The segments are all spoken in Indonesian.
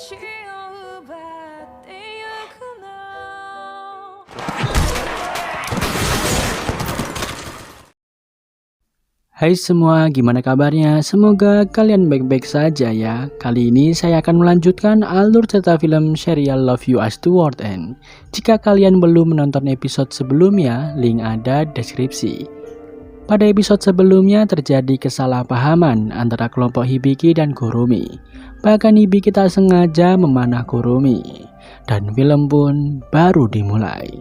Hai semua, gimana kabarnya? Semoga kalian baik-baik saja ya. Kali ini saya akan melanjutkan alur cerita film serial Love You As Toward End. Jika kalian belum menonton episode sebelumnya, link ada deskripsi. Pada episode sebelumnya terjadi kesalahpahaman antara kelompok Hibiki dan Kurumi. Bahkan Hibiki tak sengaja memanah Kurumi. Dan film pun baru dimulai.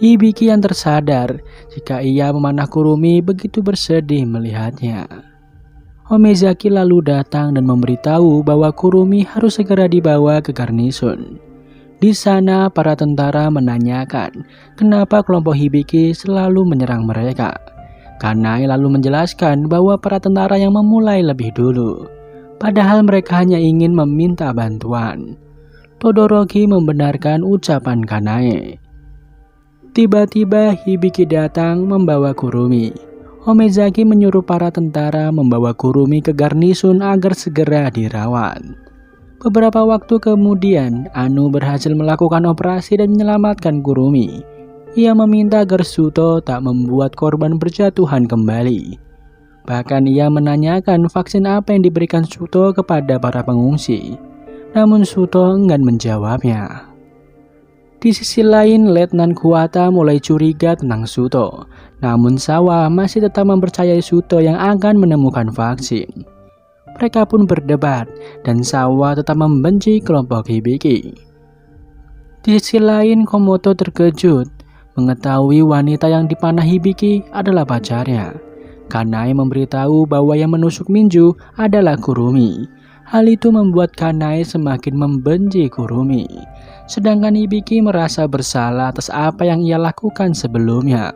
Hibiki yang tersadar jika ia memanah Kurumi begitu bersedih melihatnya. Homezaki lalu datang dan memberitahu bahwa Kurumi harus segera dibawa ke garnison. Di sana para tentara menanyakan kenapa kelompok Hibiki selalu menyerang mereka. Kanai lalu menjelaskan bahwa para tentara yang memulai lebih dulu. Padahal mereka hanya ingin meminta bantuan. Todoroki membenarkan ucapan Kanai. Tiba-tiba Hibiki datang membawa Kurumi. Homezaki menyuruh para tentara membawa Kurumi ke garnison agar segera dirawat. Beberapa waktu kemudian, Anu berhasil melakukan operasi dan menyelamatkan Kurumi. Ia meminta agar Suto tak membuat korban berjatuhan kembali. Bahkan ia menanyakan vaksin apa yang diberikan Suto kepada para pengungsi. Namun Suto enggan menjawabnya. Di sisi lain, Letnan Kuwata mulai curiga tentang Suto. Namun Sawa masih tetap mempercayai Suto yang akan menemukan vaksin. Mereka pun berdebat dan Sawa tetap membenci kelompok Hibiki. Di sisi lain, Komoto terkejut mengetahui wanita yang dipanah Hibiki adalah pacarnya. Kanai memberitahu bahwa yang menusuk Minju adalah Kurumi. Hal itu membuat Kanai semakin membenci Kurumi. Sedangkan Hibiki merasa bersalah atas apa yang ia lakukan sebelumnya.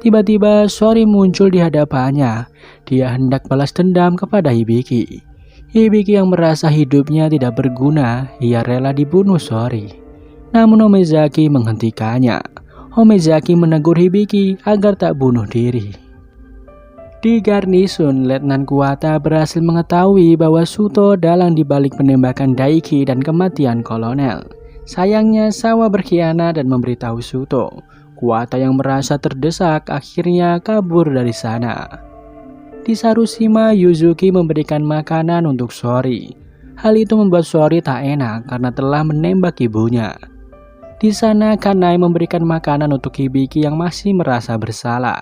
Tiba-tiba Sori muncul di hadapannya. Dia hendak balas dendam kepada Hibiki. Hibiki yang merasa hidupnya tidak berguna, ia rela dibunuh Sori. Namun Homezaki menghentikannya. Homezaki menegur Hibiki agar tak bunuh diri. Di garnison, Letnan Kuwata berhasil mengetahui bahwa Suto dalang dibalik penembakan Daiki dan kematian kolonel. Sayangnya Sawa berkhianat dan memberitahu Suto. Kuwata yang merasa terdesak akhirnya kabur dari sana. Di Sarushima, Yuzuki memberikan makanan untuk Sori. Hal itu membuat Sori tak enak karena telah menembak ibunya. Di sana Kanai memberikan makanan untuk Hibiki yang masih merasa bersalah.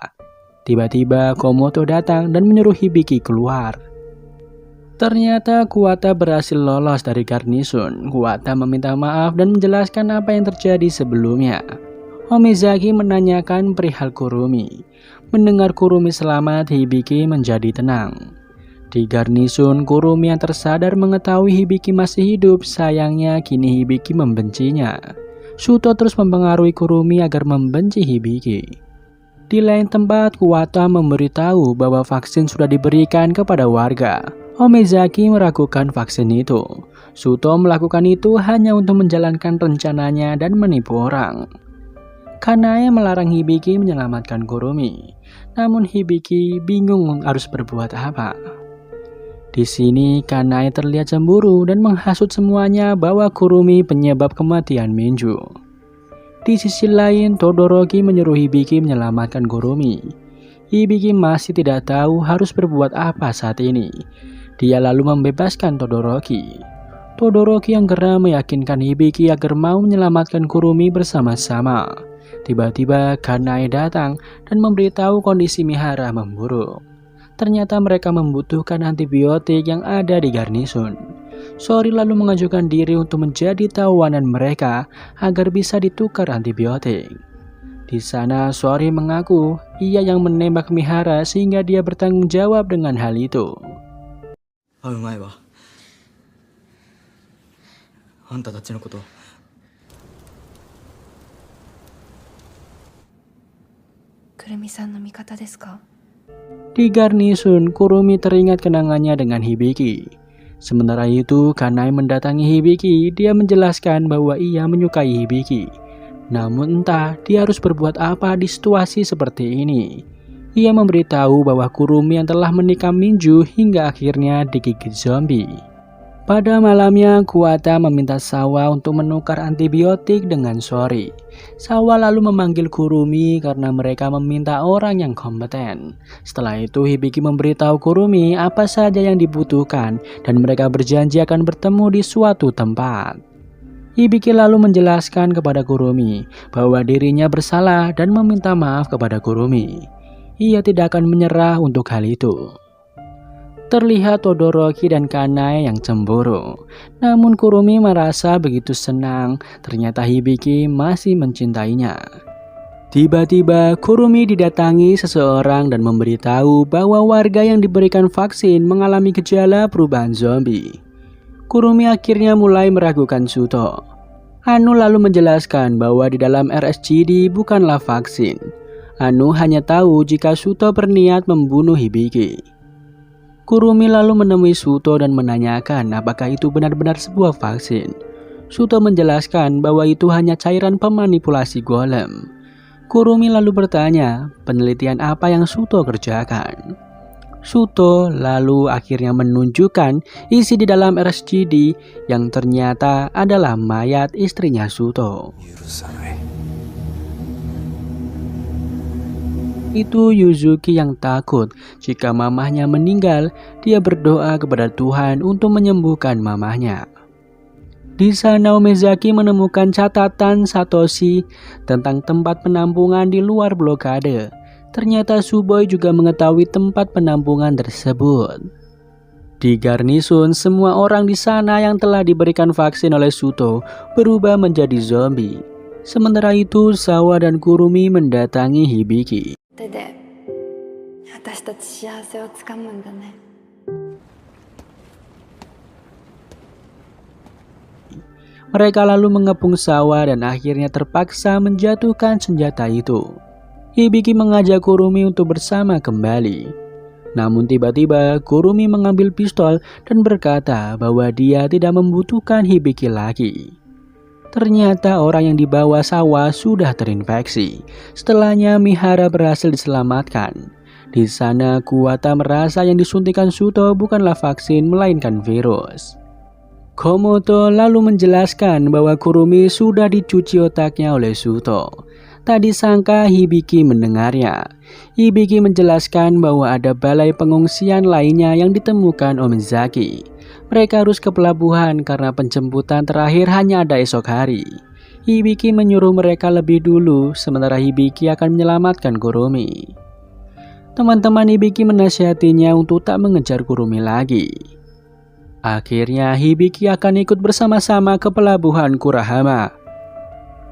Tiba-tiba Komoto datang dan menyuruh Hibiki keluar. Ternyata Kuwata berhasil lolos dari garnison. Kuwata meminta maaf dan menjelaskan apa yang terjadi sebelumnya. Homezaki menanyakan perihal Kurumi. Mendengar Kurumi selamat, Hibiki menjadi tenang. Di garnison, Kurumi yang tersadar mengetahui Hibiki masih hidup. Sayangnya kini Hibiki membencinya. Suto terus mempengaruhi Kurumi agar membenci Hibiki. Di lain tempat, Kuwata memberitahu bahwa vaksin sudah diberikan kepada warga. Homezaki meragukan vaksin itu. Suto melakukan itu hanya untuk menjalankan rencananya dan menipu orang. Kanai melarang Hibiki menyelamatkan Kurumi. Namun Hibiki bingung harus berbuat apa. Di sini Kanai terlihat cemburu dan menghasut semuanya bahwa Kurumi penyebab kematian Minju. Di sisi lain, Todoroki menyuruh Hibiki menyelamatkan Kurumi. Hibiki masih tidak tahu harus berbuat apa saat ini. Dia lalu membebaskan Todoroki. Todoroki yang geram meyakinkan Hibiki agar mau menyelamatkan Kurumi bersama-sama. Tiba-tiba Kanai datang dan memberitahu kondisi Mihara memburuk. Ternyata mereka membutuhkan antibiotik yang ada di garnison. Sori lalu mengajukan diri untuk menjadi tawanan mereka agar bisa ditukar antibiotik. Di sana Sori mengaku ia yang menembak Mihara sehingga dia bertanggung jawab dengan hal itu. Di garnison, Kurumi teringat kenangannya dengan Hibiki. Sementara itu, Kanai mendatangi Hibiki. Dia menjelaskan bahwa ia menyukai Hibiki. Namun entah dia harus berbuat apa di situasi seperti ini. Ia memberitahu bahwa Kurumi yang telah menikam Minju hingga akhirnya digigit zombie. Pada malamnya, Kuwata meminta Sawa untuk menukar antibiotik dengan Sori. Sawa lalu memanggil Kurumi karena mereka meminta orang yang kompeten. Setelah itu, Hibiki memberitahu Kurumi apa saja yang dibutuhkan dan mereka berjanji akan bertemu di suatu tempat. Hibiki lalu menjelaskan kepada Kurumi bahwa dirinya bersalah dan meminta maaf kepada Kurumi. Ia tidak akan menyerah untuk hal itu. Terlihat Todoroki dan Kanae yang cemburu. Namun Kurumi merasa begitu senang, ternyata Hibiki masih mencintainya. Tiba-tiba Kurumi didatangi seseorang dan memberitahu bahwa warga yang diberikan vaksin mengalami gejala perubahan zombie. Kurumi akhirnya mulai meragukan Suto. Anu lalu menjelaskan bahwa di dalam RSGD bukanlah vaksin. Anu hanya tahu jika Suto berniat membunuh Hibiki. Kurumi lalu menemui Suto dan menanyakan apakah itu benar-benar sebuah vaksin. Suto menjelaskan bahwa itu hanya cairan pemanipulasi golem. Kurumi lalu bertanya, penelitian apa yang Suto kerjakan? Suto lalu akhirnya menunjukkan isi di dalam RSGD yang ternyata adalah mayat istrinya Suto. Itu Yuzuki yang takut jika mamahnya meninggal. Dia berdoa kepada Tuhan untuk menyembuhkan mamahnya. Di sana Omezaki menemukan catatan Satoshi tentang tempat penampungan di luar blokade. Ternyata Suboi juga mengetahui tempat penampungan tersebut. Di garnisun, semua orang di sana yang telah diberikan vaksin oleh Suto berubah menjadi zombie. Sementara itu, Sawa dan Kurumi mendatangi Hibiki. Mereka lalu mengepung Sawa dan akhirnya terpaksa menjatuhkan senjata itu. Hibiki mengajak Kurumi untuk bersama kembali. Namun tiba-tiba Kurumi mengambil pistol dan berkata bahwa dia tidak membutuhkan Hibiki lagi. Ternyata orang yang dibawa Sawa sudah terinfeksi. Setelahnya Mihara berhasil diselamatkan. Di sana Kuwata merasa yang disuntikan Suto bukanlah vaksin melainkan virus. Komoto lalu menjelaskan bahwa Kurumi sudah dicuci otaknya oleh Suto. Tak disangka Hibiki mendengarnya. Hibiki menjelaskan bahwa ada balai pengungsian lainnya yang ditemukan Omezaki. Mereka harus ke pelabuhan karena penjemputan terakhir hanya ada esok hari. Hibiki menyuruh mereka lebih dulu, sementara Hibiki akan menyelamatkan Kurumi. Teman-teman Hibiki menasihatinya untuk tak mengejar Kurumi lagi. Akhirnya Hibiki akan ikut bersama-sama ke pelabuhan Kurahama.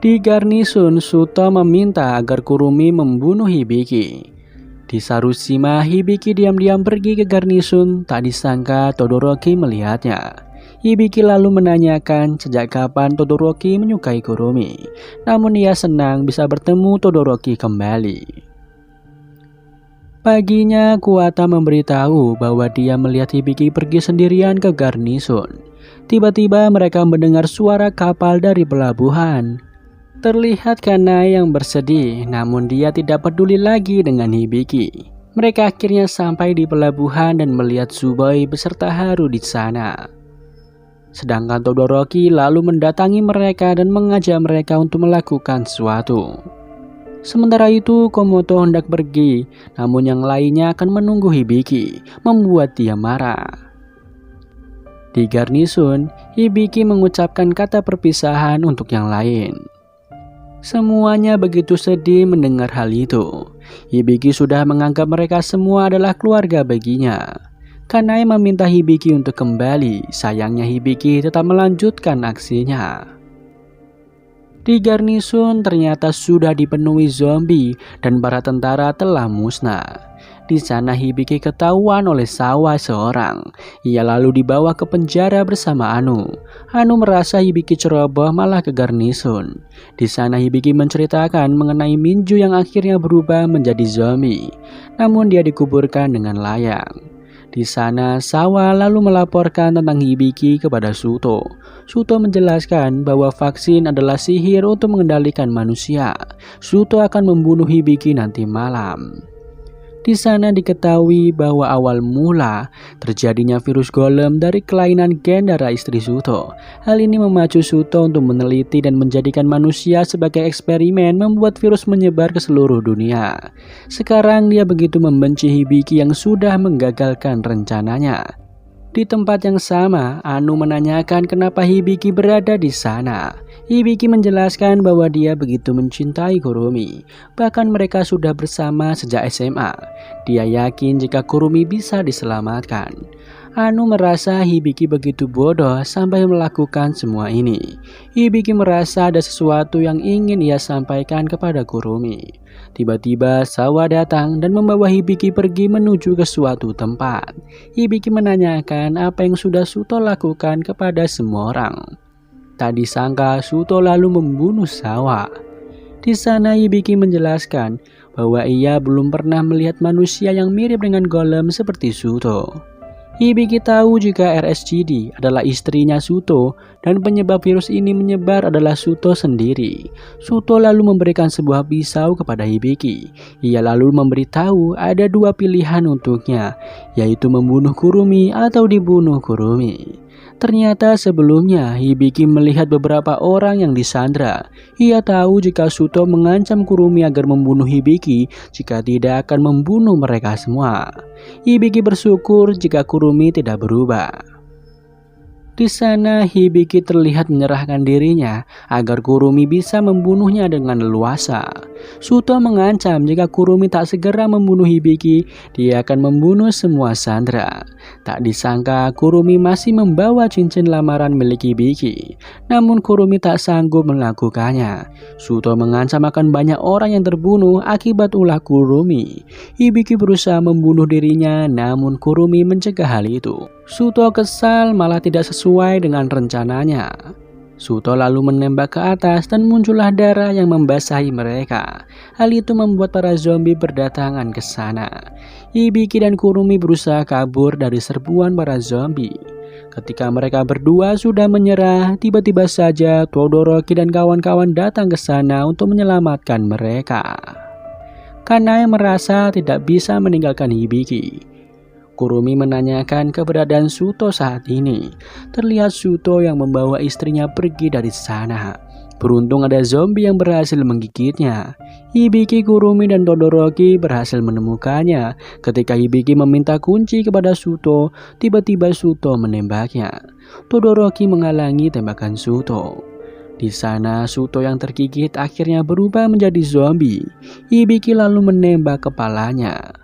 Di garnisun, Suto meminta agar Kurumi membunuh Hibiki. Di Sarushima, Hibiki diam-diam pergi ke garnisun. Tak disangka Todoroki melihatnya. Hibiki lalu menanyakan sejak kapan Todoroki menyukai Kurumi. Namun ia senang bisa bertemu Todoroki kembali. Paginya, Kuwata memberitahu bahwa dia melihat Hibiki pergi sendirian ke garnisun. Tiba-tiba mereka mendengar suara kapal dari pelabuhan. Terlihat Kanae yang bersedih, namun dia tidak peduli lagi dengan Hibiki. Mereka akhirnya sampai di pelabuhan dan melihat Suboi beserta Haru di sana. Sedangkan Todoroki lalu mendatangi mereka dan mengajak mereka untuk melakukan sesuatu. Sementara itu, Komoto hendak pergi, namun yang lainnya akan menunggu Hibiki, membuat dia marah. Di garnisun, Hibiki mengucapkan kata perpisahan untuk yang lain. Semuanya begitu sedih mendengar hal itu. Hibiki sudah menganggap mereka semua adalah keluarga baginya. Kanae meminta Hibiki untuk kembali, sayangnya Hibiki tetap melanjutkan aksinya. Di garnisun ternyata sudah dipenuhi zombie dan para tentara telah musnah. Di sana Hibiki ketahuan oleh Sawa seorang. Ia lalu dibawa ke penjara bersama Anu. Anu merasa Hibiki ceroboh malah ke garnisun. Di sana Hibiki menceritakan mengenai Minju yang akhirnya berubah menjadi zombie. Namun dia dikuburkan dengan layak. Di sana Sawa lalu melaporkan tentang Hibiki kepada Suto. Suto menjelaskan bahwa vaksin adalah sihir untuk mengendalikan manusia. Suto akan membunuh Hibiki nanti malam. Di sana diketahui bahwa awal mula terjadinya virus golem dari kelainan gen darah istri Suto. Hal ini memacu Suto untuk meneliti dan menjadikan manusia sebagai eksperimen membuat virus menyebar ke seluruh dunia. Sekarang dia begitu membenci Hibiki yang sudah menggagalkan rencananya. Di tempat yang sama, Anu menanyakan kenapa Hibiki berada di sana. Hibiki menjelaskan bahwa dia begitu mencintai Kurumi. Bahkan mereka sudah bersama sejak SMA. Dia yakin jika Kurumi bisa diselamatkan. Anu merasa Hibiki begitu bodoh sampai melakukan semua ini. Hibiki merasa ada sesuatu yang ingin ia sampaikan kepada Kurumi. Tiba-tiba Sawa datang dan membawa Hibiki pergi menuju ke suatu tempat. Hibiki menanyakan apa yang sudah Suto lakukan kepada semua orang. Tak disangka Suto lalu membunuh Sawa. Di sana Hibiki menjelaskan bahwa ia belum pernah melihat manusia yang mirip dengan golem seperti Suto. Hibiki tahu jika RSGD adalah istrinya Suto dan penyebab virus ini menyebar adalah Suto sendiri. Suto lalu memberikan sebuah pisau kepada Hibiki. Ia lalu memberitahu ada dua pilihan untuknya, yaitu membunuh Kurumi atau dibunuh Kurumi. Ternyata sebelumnya Hibiki melihat beberapa orang yang disandra. Ia tahu jika Suto mengancam Kurumi agar membunuh Hibiki jika tidak akan membunuh mereka semua. Hibiki bersyukur jika Kurumi tidak berubah. Di sana Hibiki terlihat menyerahkan dirinya agar Kurumi bisa membunuhnya dengan leluasa. Suto mengancam jika Kurumi tak segera membunuh Hibiki, dia akan membunuh semua sandera. Tak disangka Kurumi masih membawa cincin lamaran milik Hibiki. Namun Kurumi tak sanggup melakukannya. Suto mengancam akan banyak orang yang terbunuh akibat ulah Kurumi. Hibiki berusaha membunuh dirinya, namun Kurumi mencegah hal itu. Suto kesal malah tidak sesuai dengan rencananya. Suto lalu menembak ke atas dan muncullah darah yang membasahi mereka. Hal itu membuat para zombie berdatangan ke sana. Hibiki dan Kurumi berusaha kabur dari serbuan para zombie. Ketika mereka berdua sudah menyerah, tiba-tiba saja Todoroki dan kawan-kawan datang ke sana untuk menyelamatkan mereka. Kanae merasa tidak bisa meninggalkan Hibiki. Kurumi menanyakan keberadaan Suto saat ini. Terlihat Suto yang membawa istrinya pergi dari sana. Beruntung ada zombie yang berhasil menggigitnya. Hibiki, Kurumi, dan Todoroki berhasil menemukannya. Ketika Hibiki meminta kunci kepada Suto, tiba-tiba Suto menembaknya. Todoroki menghalangi tembakan Suto. Di sana Suto yang tergigit akhirnya berubah menjadi zombie. Hibiki lalu menembak kepalanya.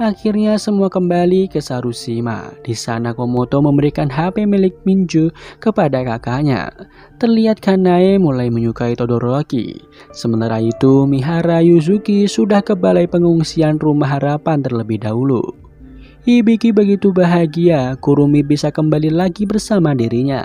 Akhirnya semua kembali ke Sarushima. Di sana Komoto memberikan HP milik Minju kepada kakaknya. Terlihat Kanae mulai menyukai Todoroki. Sementara itu Mihara Yuzuki sudah ke balai pengungsian Rumah Harapan terlebih dahulu. Hibiki begitu bahagia Kurumi bisa kembali lagi bersama dirinya.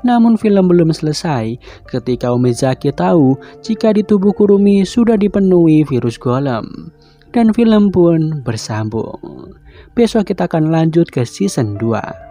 Namun film belum selesai ketika Omizaki tahu jika di tubuh Kurumi sudah dipenuhi virus golem. Dan film pun bersambung. Besok kita akan lanjut ke season 2.